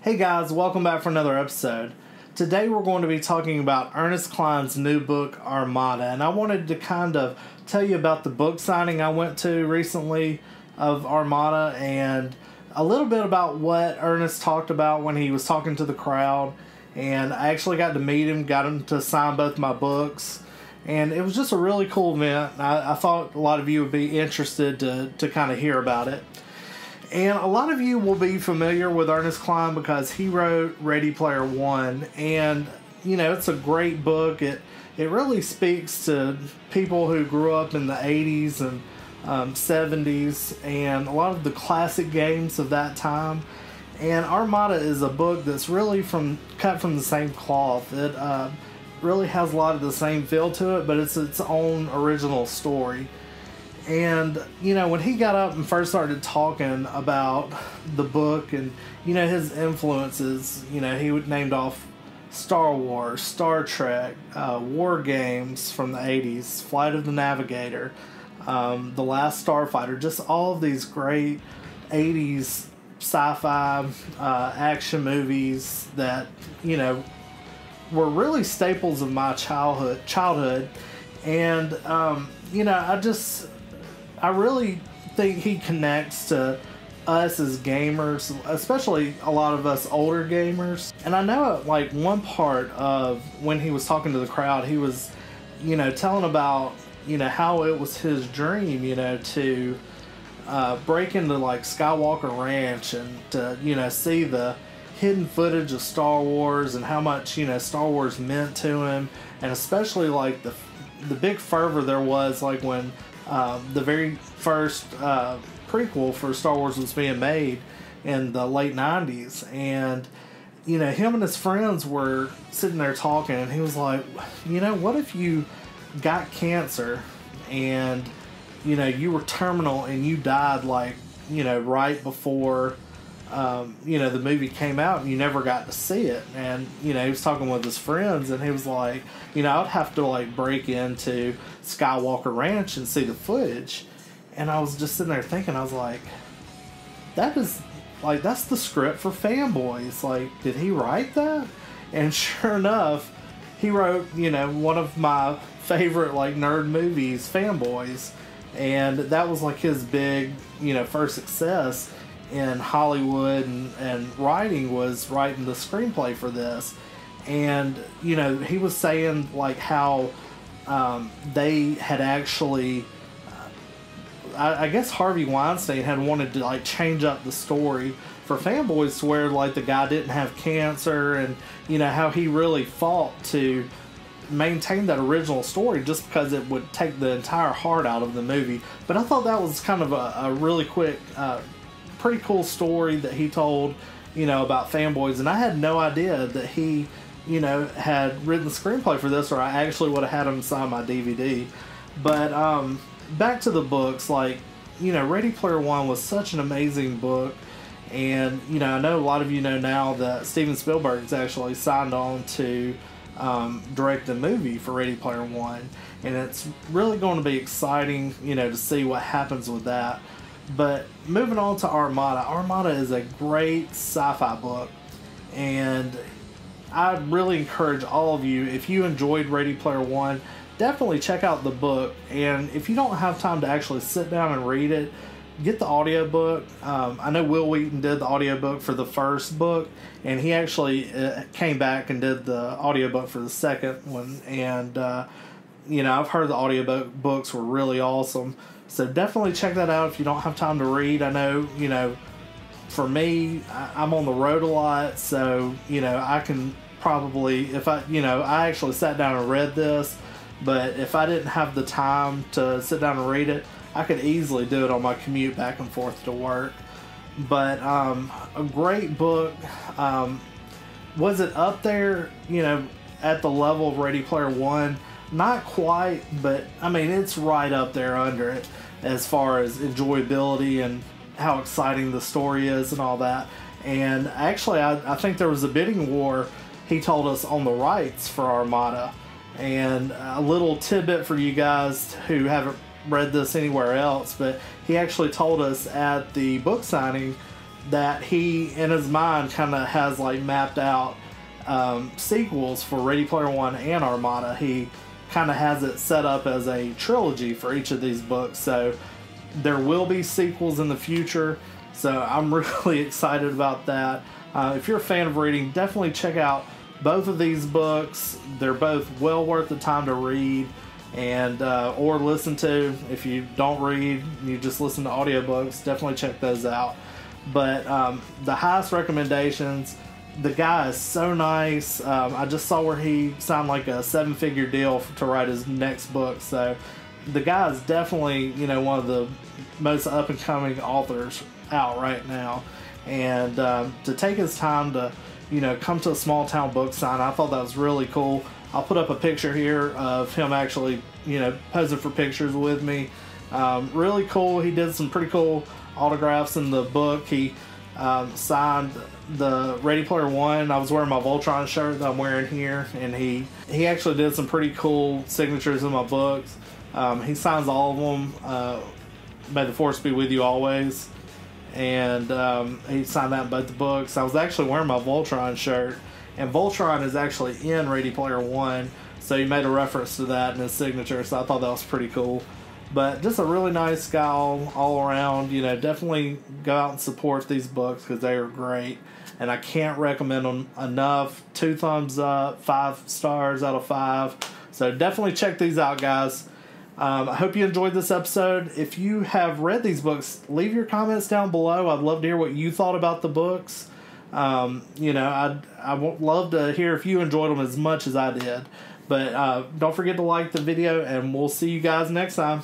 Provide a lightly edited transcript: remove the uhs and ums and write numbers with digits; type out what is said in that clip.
Hey guys, welcome back for another episode. Today we're going to be talking about Ernest Cline's new book, Armada, and I wanted to kind of tell you about the book signing I went to recently of Armada and a little bit about what Ernest talked about when he was talking to the crowd. And I actually got to meet him, got him to sign both my books, and it was just a really cool event. I thought a lot of you would be interested to kind of hear about it. And a lot of you will be familiar with Ernest Cline because he wrote Ready Player One, and it's a great book. It really speaks to people who grew up in the 80s and 70s and a lot of the classic games of that time. And Armada is a book that's really cut from the same cloth. It really has a lot of the same feel to it, but it's its own original story. And, when he got up and first started talking about the book and, his influences, he named off Star Wars, Star Trek, war games from the 80s, Flight of the Navigator, The Last Starfighter, just all of these great 80s sci-fi action movies that, were really staples of my childhood. And, I really think he connects to us as gamers, especially a lot of us older gamers. And I know at one part of when he was talking to the crowd, he was, telling about, how it was his dream, to break into Skywalker Ranch and to, see the hidden footage of Star Wars and how much, Star Wars meant to him. And especially the big fervor there was when the very first prequel for Star Wars was being made in the late 90s. And, him and his friends were sitting there talking, and he was like, what if you got cancer and, you were terminal and you died right before, the movie came out and you never got to see it. And, he was talking with his friends, and he was like, I'd have to break into Skywalker Ranch and see the footage. And I was just sitting there thinking, I was like, that's the script for Fanboys. Did he write that? And sure enough, he wrote, one of my favorite nerd movies, Fanboys. And that was his big, first success in Hollywood, and writing was writing the screenplay for this. And he was saying how they had actually I guess Harvey Weinstein had wanted to change up the story for Fanboys to where the guy didn't have cancer, and how he really fought to maintain that original story just because it would take the entire heart out of the movie. But I thought that was kind of a really quick pretty cool story that he told, about Fanboys. And I had no idea that he, had written the screenplay for this, or I actually would have had him sign my DVD. But back to the books, Ready Player One was such an amazing book. And, I know a lot of you know now that Steven Spielberg's actually signed on to direct a movie for Ready Player One. And it's really going to be exciting, to see what happens with that. But moving on to Armada. Armada is a great sci-fi book, and I really encourage all of you, if you enjoyed Ready Player One, definitely check out the book. And if you don't have time to actually sit down and read it, get the audiobook. I know Will Wheaton did the audiobook for the first book, and he actually came back and did the audiobook for the second one. And I've heard the audiobooks were really awesome. So definitely check that out if you don't have time to read. I know, for me, I'm on the road a lot, so, I can probably, if I actually sat down and read this, but if I didn't have the time to sit down and read it, I could easily do it on my commute back and forth to work. But a great book. Was it up there, at the level of Ready Player One? Not quite, but I mean, it's right up there under it as far as enjoyability and how exciting the story is and all that. And actually, I think there was a bidding war, he told us, on the rights for Armada. And a little tidbit for you guys who haven't read this anywhere else, but he actually told us at the book signing that he, in his mind, kind of has like mapped out sequels for Ready Player One and Armada. He kind of has it set up as a trilogy for each of these books, so there will be sequels in the future, so I'm really excited about that. If you're a fan of reading, definitely check out both of these books. They're both well worth the time to read and or listen to. If you don't read, you just listen to audiobooks, definitely check those out. But the highest recommendations, the guy is so nice. I just saw where he signed like a 7-figure deal to write his next book, so the guy is definitely, you know, one of the most up-and-coming authors out right now. And to take his time to, you know, come to a small-town book sign, I thought that was really cool. I'll put up a picture here of him actually, you know, posing for pictures with me. Really cool. He did some pretty cool autographs in the book. He signed the Ready Player One. I was wearing my Voltron shirt that I'm wearing here, and he actually did some pretty cool signatures in my books. He signs all of them. May the Force be with you always. And he signed that in both the books. I was actually wearing my Voltron shirt, and Voltron is actually in Ready Player One, so he made a reference to that in his signature, so I thought that was pretty cool. But just a really nice guy all around. You know, definitely go out and support these books because they are great, and I can't recommend them enough. 2 thumbs up, 5 stars out of 5. So definitely check these out, guys. I hope you enjoyed this episode. If you have read these books, leave your comments down below. I'd love to hear what you thought about the books. You know, I would love to hear if you enjoyed them as much as I did. But don't forget to like the video, and we'll see you guys next time.